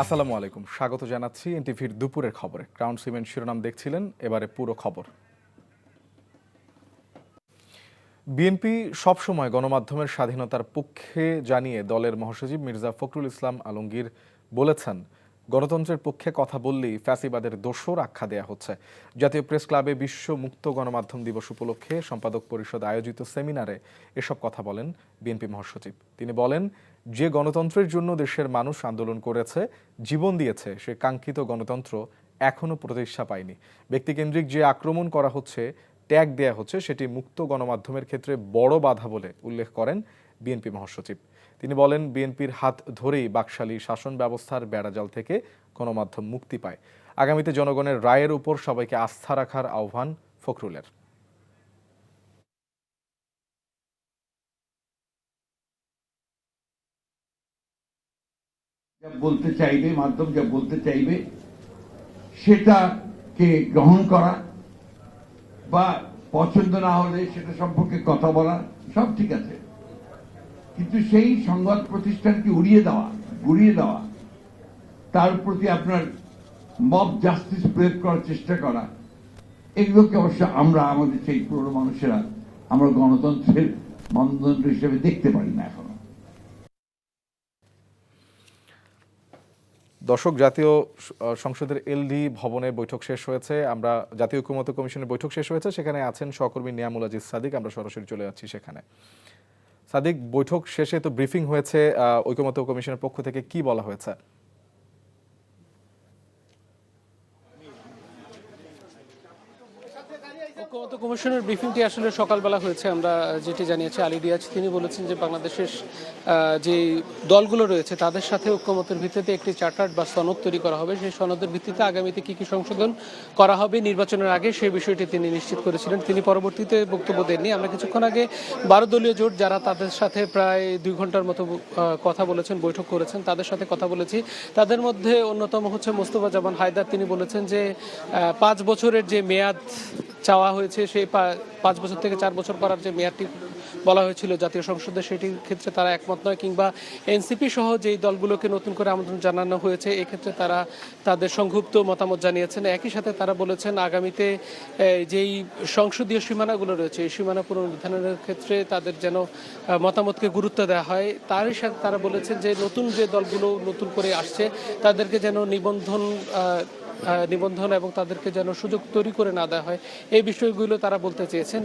আসসালামু আলাইকুম, স্বাগত জানাচ্ছি এনটিভির দুপুরের খবরে। ক্রাউন সিমেন্ট শিরোনাম দেখছিলেন, এবারে পুরো খবর। বিএনপি সবসময় গণমাধ্যমের স্বাধীনতার পক্ষে জানিয়ে দলের মহাসচিব মির্জা ফখরুল ইসলাম আলমগীর বলেছেন, গণতন্ত্রের পক্ষে কথা বললেই ফ্যাসিবাদের দোসর আখ্যা দেয়া হচ্ছে। জাতীয় প্রেস ক্লাবে বিশ্ব মুক্ত গণমাধ্যম দিবস উপলক্ষে সম্পাদক পরিষদ আয়োজিত সেমিনারে এসব কথা বলেন বিএনপি মহাসচিব। তিনি বলেন, যে গণতন্ত্রের জন্য দেশের মানুষ আন্দোলন করেছে, জীবন দিয়েছে, সে কাঙ্ক্ষিত গণতন্ত্র এখনো প্রতিষ্ঠা পায়নি। ব্যক্তিকেন্দ্রিক যে আক্রমণ করা হচ্ছে, ট্যাগ দেয়া হচ্ছে, সেটি মুক্ত গণমাধ্যমের ক্ষেত্রে বড় বাধা বলে উল্লেখ করেন বিএনপি মহাসচিব। তিনি বলেন, বিএনপির হাত ধরেই বাকশালী শাসন ব্যবস্থার বেড়াজাল থেকে গণমাধ্যম মুক্তি পায়। আগামীতে জনগণের রায়ের উপর সবাইকে আস্থা রাখার আহ্বান ফখরুলের। বলতে চাইবে, মাধ্যম যা বলতে চাইবে সেটাকে গ্রহণ করা বা পছন্দ না হলে সেটা সম্পর্কে কথা বলা সব ঠিক আছে, কিন্তু সেই সংবাদ প্রতিষ্ঠানকে গুড়িয়ে দেওয়া, তার প্রতি আপনার মব জাস্টিস প্রয়োগ করার চেষ্টা করা, এগুলোকে অবশ্য আমরা আমাদের সেই পুরনো মানুষেরা আমরা গণতন্ত্রের মানদণ্ড হিসেবে দেখতে পারি না এখনো। দর্শক, জাতীয় সংসদের এলডি ভবনে বৈঠক শেষ হয়েছে। আমরা জাতীয় ঐকমত্য কমিশনের বৈঠক শেষ হয়েছে, সেখানে আছেন সহকর্মী নিয়ামুল আজিজ সাদিক। আমরা সরাসরি চলে যাচ্ছি সেখানে। সাদিক, বৈঠক শেষে তো ব্রিফিং হয়েছে, ঐকমত্য কমিশনের পক্ষ থেকে কি বলা হয়েছে? ঐকমত্য কমিশনের ব্রিফিংটি আসলে সকালবেলা হয়েছে। আমরা যেটি জানিয়েছি, আলী রিয়াজ তিনি বলেছেন যে বাংলাদেশের যে দলগুলো রয়েছে তাদের সাথে ঐকমত্যের ভিত্তিতে একটি চার্টার্ড বা সনদ তৈরি করা হবে। সেই সনদের ভিত্তিতে আগামীতে কি কি সংশোধন করা হবে নির্বাচনের আগে, সেই বিষয়টি তিনি নিশ্চিত করেছিলেন। তিনি পরবর্তীতে বক্তব্য দেননি। আমরা কিছুক্ষণ আগে 12 দলীয় জোট যারা তাদের সাথে প্রায় 2 ঘন্টার মতো কথা বলেছেন, বৈঠক করেছেন, তাদের সাথে কথা বলেছি। তাদের মধ্যে অন্যতম হচ্ছে মোস্তফা জামান হায়দার। তিনি বলেছেন যে 5 বছরের যে মেয়াদ চাওয়া হয়েছে, সেই 5 বছর থেকে 4 বছর করার যে মেয়াদটি বলা হয়েছিল জাতীয় সংসদে, সেটির ক্ষেত্রে তারা একমত নয়, কিংবা এনসিপি সহ যেই দলগুলোকে নতুন করে আমন্ত্রণ জানানো হয়েছে এক্ষেত্রে তারা তাদের সংক্ষিপ্ত মতামত জানিয়েছেন। একই সাথে তারা বলেছেন আগামীতে যেই সংসদীয় সীমানাগুলো রয়েছে এই সীমানা পুনর্নির্ধারণের ক্ষেত্রে তাদের যেন মতামতকে গুরুত্ব দেওয়া হয়। তারই সাথে তারা বলেছেন যে নতুন যে দলগুলো নতুন করে আসছে তাদেরকে যেন নিবন্ধন এবং তাদেরকে যেন সুযোগ তৈরি করে না দেওয়া হয়, এই বিষয়গুলো তারা বলতে চেয়েছেন।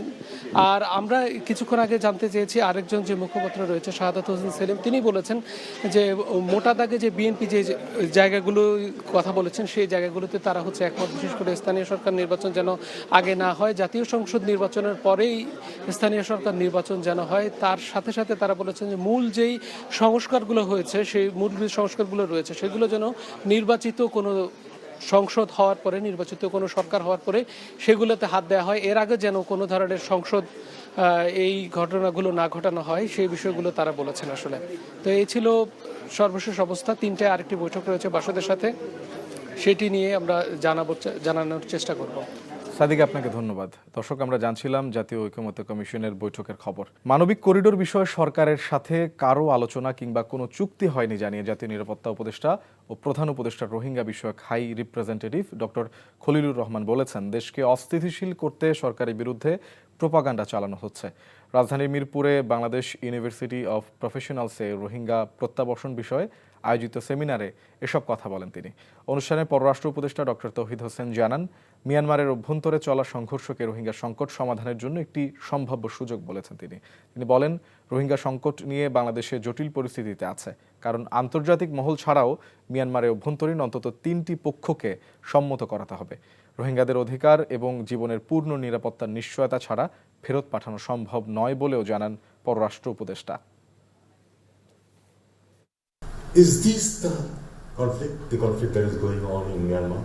আর আমরা কিছুক্ষণ আগে জানতে চেয়েছি আরেকজন যে মুখপাত্র রয়েছে শাহাদাত হোসেন সেলিম, তিনি বলেছেন যে মোটা দাগে যে বিএনপি যে জায়গাগুলো কথা বলেছেন সেই জায়গাগুলোতে তারা হচ্ছে একমত। বিশেষ করে স্থানীয় সরকার নির্বাচন যেন আগে না হয়, জাতীয় সংসদ নির্বাচনের পরেই স্থানীয় সরকার নির্বাচন যেন হয়। তার সাথে সাথে তারা বলেছেন যে মূল যেই সংস্কারগুলো হয়েছে, সেই মূল সংস্কারগুলো রয়েছে সেগুলো যেন নির্বাচিত কোনো সংসদ হওয়ার পরে, নির্বাচিত কোনো সরকার হওয়ার পরে সেগুলোতে হাত দেওয়া হয়। এর আগে যেন কোনো ধরনের সংসদ এই ঘটনাগুলো না ঘটানো হয়, সেই বিষয়গুলো তারা বলেছেন আসলে। তো এই ছিল সর্বশেষ অবস্থা। 3টায় আরেকটি বৈঠক রয়েছে বাসদের সাথে, সেটি নিয়ে আমরা জানানোর চেষ্টা করব। সাদিক, আপনাকে ধন্যবাদ। দর্শক, আমরা জানছিলাম জাতীয় ঐকমত্য কমিশনের বৈঠকের খবর। মানবিক করিডোর বিষয়ে সরকারের সাথে কারো আলোচনা কিংবা কোনো চুক্তি হয়নি জানিয়ে জাতীয় নিরাপত্তা উপদেষ্টা ও প্রধান উপদেষ্টা রোহিঙ্গা বিষয়ক high representative doctor Khalilur Rahman বলেছেন, দেশকে অস্থিতিশীল করতে সরকারের বিরুদ্ধে প্রোপাগান্ডা চালানো হচ্ছে। রাজধানীর মিরপুরে বাংলাদেশ ইউনিভার্সিটি অফ প্রফেশনালসে রোহিঙ্গা প্রত্যাবর্ষণ বিষয়ে আয়োজিত সেমিনারে এসব কথা বলেন তিনি। অনুষ্ঠানে পররাষ্ট্র উপদেষ্টা ডক্টর তৌহিদ হোসেন জানান, মিয়ানমারের অভ্যন্তরে চলা সংঘর্ষকে রোহিঙ্গা সংকট সমাধানের জন্য একটি সম্ভাব্য সুযোগ বলেছেন তিনি। তিনি বলেন, রোহিঙ্গা সংকট নিয়ে বাংলাদেশে জটিল পরিস্থিতিতে আছে, কারণ আন্তর্জাতিক মহল ছাড়াও মিয়ানমারের অভ্যন্তরীণ অন্তত 3টি পক্ষকে সম্মত করাতে হবে। রোহিঙ্গাদের অধিকার এবং জীবনের পূর্ণ নিরাপত্তার নিশ্চয়তা ছাড়া ফেরত পাঠানো সম্ভব নয় বলেও জানান পররাষ্ট্র উপদেষ্টা। Is this the conflict that is going on in Myanmar?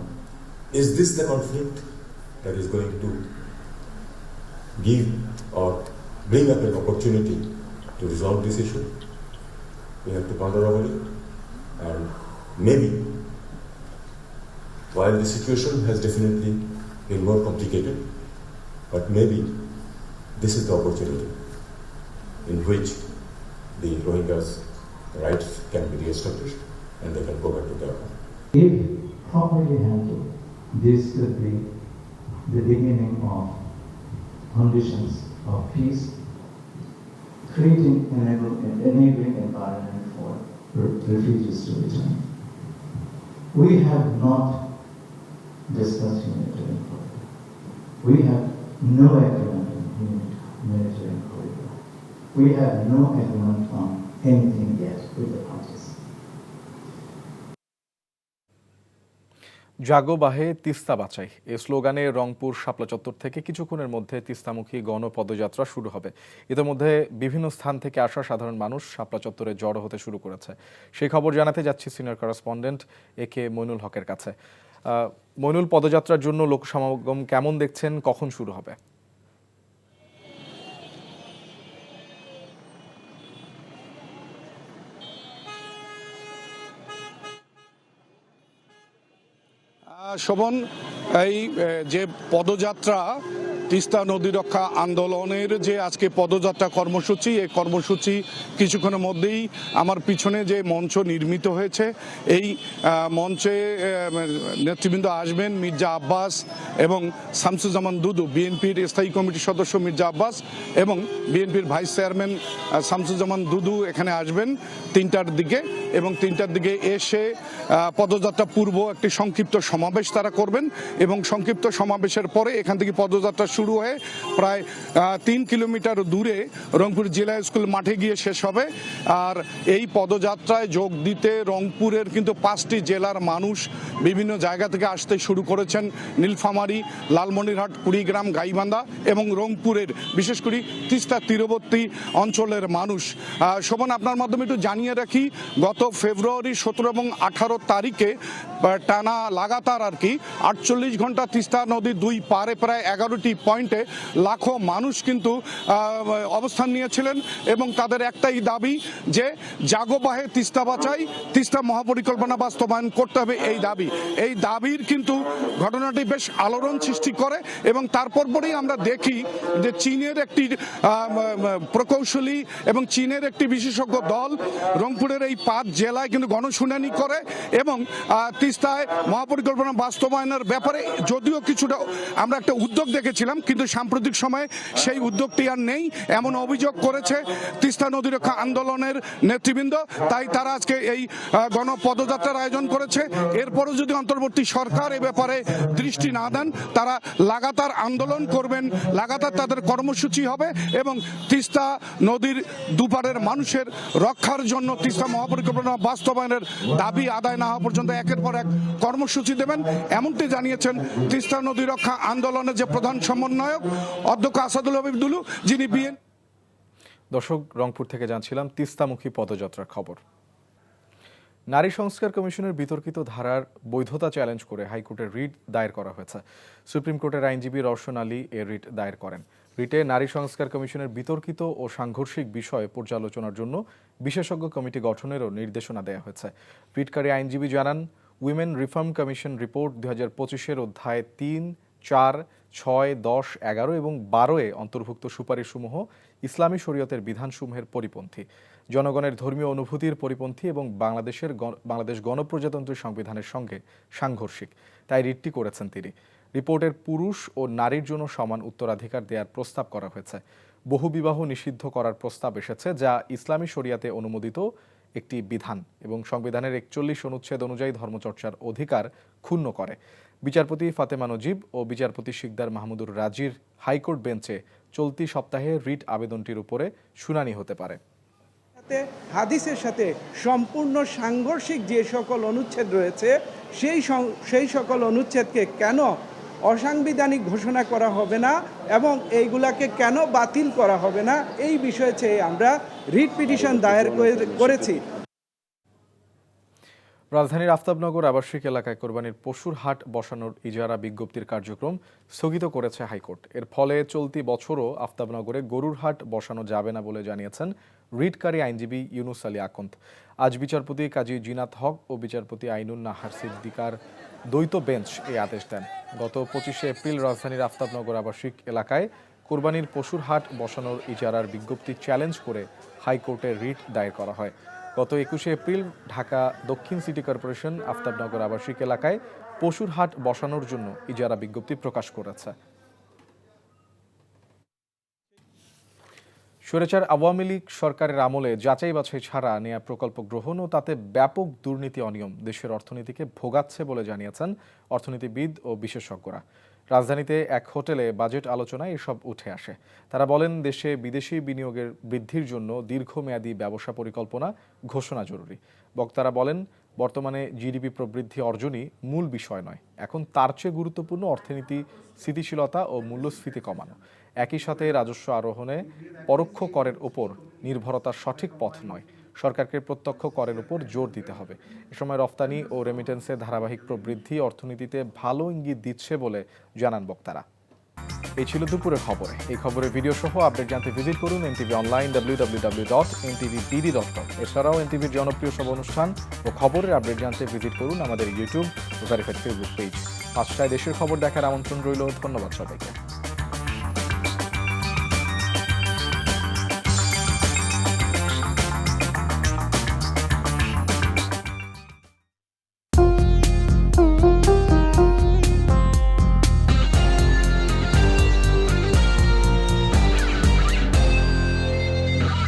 Is this the conflict that is going to give or bring up an opportunity to resolve this issue? We have to ponder over it, and maybe while the situation has definitely been more complicated, but maybe this is the opportunity in which the Rohingyas' rights can be re-established and they can go back to their home. If properly handled, this could be the beginning of conditions of peace, creating an enabling environment for refugees to return. We have not discussed humanitarian corridor. We have no agreement on humanitarian corridor. We have no agreement on anything yet with the parties. জাগো বাহে তিস্তা বাঁচাই এই স্লোগানে রংপুর শাপলা চত্বর থেকে কিছুক্ষণের মধ্যে তিস্তামুখী গণপদযাত্রা শুরু হবে। ইতিমধ্যে বিভিন্ন স্থান থেকে আসা সাধারণ মানুষ শাপলা চত্বরে জড়ো হতে শুরু করেছে। সেই খবর জানাতে যাচ্ছি সিনিয়র করেসপন্ডেন্ট AK মইনুল হকের কাছে। মইনুল, পদযাত্রার জন্য লোক সমাগম কেমন দেখছেন, কখন শুরু হবে? শোভন, এই যে পদযাত্রা, তিস্তা নদী রক্ষা আন্দোলনের যে আজকে পদযাত্রা কর্মসূচি, এই কর্মসূচি কিছুক্ষণের মধ্যেই আমার পিছনে যে মঞ্চ নির্মিত হয়েছে, এই মঞ্চে নেতৃবৃন্দ আসবেন। মির্জা আব্বাস এবং শামসুজ্জামান দুদু, বিএনপির স্থায়ী কমিটির সদস্য মির্জা আব্বাস এবং বিএনপির ভাইস চেয়ারম্যান শামসুজ্জামান দুদু এখানে আসবেন 3টার দিকে, এবং 3টার দিকে এসে পদযাত্রা পূর্ব একটি সংক্ষিপ্ত সমাবেশ তারা করবেন, এবং সংক্ষিপ্ত সমাবেশের পরে এখান থেকে পদযাত্রা শুরু হয়ে প্রায় 3 কিলোমিটার দূরে রংপুর জেলা স্কুল মাঠে গিয়ে শেষ হবে। আর এই পদযাত্রায় যোগ দিতে রংপুরের কিন্তু 5টি জেলার মানুষ বিভিন্ন জায়গা থেকে আসতে শুরু করেছেন। নীলফামারী, লালমনিরহাট, কুড়িগ্রাম, গাইবান্ধা এবং রংপুরের বিশেষ করে তিস্তা তীরবর্তী অঞ্চলের মানুষ। শোভন, আপনার মাধ্যমে একটু জানিয়ে রাখি, গত ফেব্রুয়ারি 17 এবং 18 তারিখে টানা লাগাতার 48 ঘন্টা তিস্তা নদীর দুই পারে প্রায় 11টি পয়েন্টে লাখো মানুষ কিন্তু অবস্থান নিয়েছিলেন, এবং তাদের একটাই দাবি যে জাগো বাহে তিস্তা বাঁচাই, তিস্তা মহাপরিকল্পনা বাস্তবায়ন করতে হবে। এই দাবির কিন্তু ঘটনাটি বেশ আলোড়ন সৃষ্টি করে, এবং তারপর পরেই আমরা দেখি যে চীনের একটি প্রকৌশলী এবং চীনের একটি বিশেষজ্ঞ দল রংপুরের এই 5 জেলায় কিন্তু গণশুনানি করে, এবং তিস্তায় মহাপরিকল্পনা বাস্তবায়নের ব্যাপারে যদিও কিছুটা আমরা একটা উদ্যোগ দেখেছিলাম, কিন্তু সাম্প্রতিক সময়ে সেই উদ্যোগটি আর নেই এমন অভিযোগ করেছে তিস্তা নদী রক্ষা আন্দোলনের নেতৃবৃন্দ। তাই তারা আজকে এই গণপদযাত্রার আয়োজন করেছে। এরপরও যদি অন্তর্বর্তী সরকার এ ব্যাপারে দৃষ্টি না দেন, তারা লাগাতার আন্দোলন করবেন, লাগাতার তাদের কর্মসূচি হবে, এবং তিস্তা নদীর দুপারের মানুষের রক্ষার জন্য তিস্তা মহাপরিকল্পনা বাস্তবায়নের দাবি আদায় না হওয়া পর্যন্ত একের পর এক কর্মসূচি দেবেন, এমনটি জানিয়েছেন তিস্তা নদী রক্ষা আন্দোলনের যে প্রধান সমন্বয়ক অধ্যক্ষ আসাদুল হাবিব দুলু, যিনি দর্শক, রংপুর থেকে জানছিলাম তিস্তামুখী পদযাত্রার খবর। নারী সংস্কার কমিশনের বিতর্কিত ধারার বৈধতা চ্যালেঞ্জ করে হাইকোর্টে রিট দায়ের করা হয়েছে। সুপ্রিম কোর্টের আইনজীবী রওশন আলী এ রিট দায়ের করেন। রিটে নারী সংস্কার কমিশনের বিতর্কিত ও সাংঘর্ষিক বিষয় পর্যালোচনার জন্য বিশেষজ্ঞ কমিটি গঠনেরও নির্দেশনা দেওয়া হয়েছে। রিটকারী আইনজীবী জানান, উইমেন রিফর্ম কমিশন রিপোর্ট 2025-এর অধ্যায় 3, 4, 6, 10, 11 এবং 12-এ অন্তর্ভুক্ত সুপারিশসমূহ ইসলামী শরীয়তের বিধানসমূহের পরিপন্থী, জনগণের ধর্মীয় অনুভূতির পরিপন্থী এবং বাংলাদেশ গণপ্রজাতন্ত্রী সংবিধানের সঙ্গে সাংঘর্ষিক। তাই রিটটি করেছেন তিনি। রিপোর্টের পুরুষ ও নারীর জন্য সমান উত্তরাধিকার দেওয়ার প্রস্তাব করা হয়েছে। বহুবিবাহ নিষিদ্ধ করার প্রস্তাব এসেছে, যা ইসলামী শরিয়াতে অনুমোদিত একটি বিধান এবং সংবিধানের 41 অনুচ্ছেদ অনুযায়ী ধর্মচর্চার অধিকার ক্ষুণ্ণ করে। বিচারপতি ফাতেমা নজিব ও বিচারপতি শিকদার মাহমুদুর রাজির হাইকোর্ট বেঞ্চে চলতি সপ্তাহে রিট আবেদনটির উপরে শুনানি হতে পারে। হাদিসের সাথে সম্পূর্ণ সাংঘর্ষিক যে সকল অনুচ্ছেদ রয়েছে, সেই সকল অনুচ্ছেদকে কেন অসাংবিধানিক ঘোষণা করা হবে না এবং এইগুলাকে কেন বাতিল করা হবে না, এই বিষয়ে চেয়ে আমরা রিট পিটিশন দায়ের করেছি। রাজধানীর আফতাবনগর আবাসিক এলাকায় কোরবানির পশুর হাট বসানোর ইজারা বিজ্ঞপ্তির কার্যক্রম স্থগিত করেছে হাইকোর্ট। এর ফলে চলতি বছরও আফতাবনগরে গরুর হাট বসানো যাবে না বলে জানিয়েছেন রিটকারী আইনজীবী ইউনুস আলী আকন্দ। আজ বিচারপতি কাজী জিনাত হক ও বিচারপতি আইনুন নাহার সিদ্দিকার দ্বৈত বেঞ্চ এই আদেশ দেন। গত 25শে এপ্রিল রাজধানীর আফতাবনগর আবাসিক এলাকায় কোরবানির পশুর হাট বসানোর ইজারার বিজ্ঞপ্তি চ্যালেঞ্জ করে হাইকোর্টে রিট দায়ের করা হয়। গত 21শে এপ্রিল ঢাকা দক্ষিণ সিটি কর্পোরেশন আফতাবনগর আবাসিক এলাকায় পশুর হাট বসানোর জন্য ইজারা বিজ্ঞপ্তি প্রকাশ করেছে। স্বৈরাচার আওয়ামী লীগ সরকারের আমলে যাচাই বাছাই ছাড়া নেয়া প্রকল্প গ্রহণ ও তাতে ব্যাপক দুর্নীতি অনিয়ম দেশের অর্থনীতিকে ভোগাচ্ছে বলে জানিয়েছেন অর্থনীতিবিদ ও বিশেষজ্ঞরা। রাজধানীতে এক হোটেলে বাজেট আলোচনায় এসব উঠে আসে। তারা বলেন, দেশে বিদেশি বিনিয়োগের বৃদ্ধির জন্য দীর্ঘমেয়াদী ব্যবসা পরিকল্পনা ঘোষণা জরুরি। বক্তারা বলেন, বর্তমানে জিডিপি প্রবৃদ্ধি অর্জনই মূল বিষয় নয়, এখন তার চেয়ে গুরুত্বপূর্ণ অর্থনীতি স্থিতিশীলতা ও মূল্যস্ফীতি কমানো। একই সাথে রাজস্ব আরোহণে পরোক্ষ করের ওপর নির্ভরতার সঠিক পথ নয়, সরকারকে প্রত্যক্ষ করের উপর জোর দিতে হবে। এ সময় রফতানি ও রেমিটেন্সের ধারাবাহিক প্রবৃদ্ধি অর্থনীতিতে ভালো ইঙ্গিত দিচ্ছে বলে জানান বক্তারা। এই ছিল দুপুরের খবরে। এই খবরের ভিডিও সহ আপডেট জানতে ভিজিট করুন এনটিভি অনলাইন www.ntvbd.com। এছাড়াও এনটিভির জনপ্রিয় সব অনুষ্ঠান ও খবরের আপডেট জানতে ভিজিট করুন আমাদের ইউটিউব ও ভেরিফাইড ফেসবুক পেজ। 5টায় দেশের খবর দেখার আমন্ত্রণ রইল। ধন্যবাদ সবাইকে।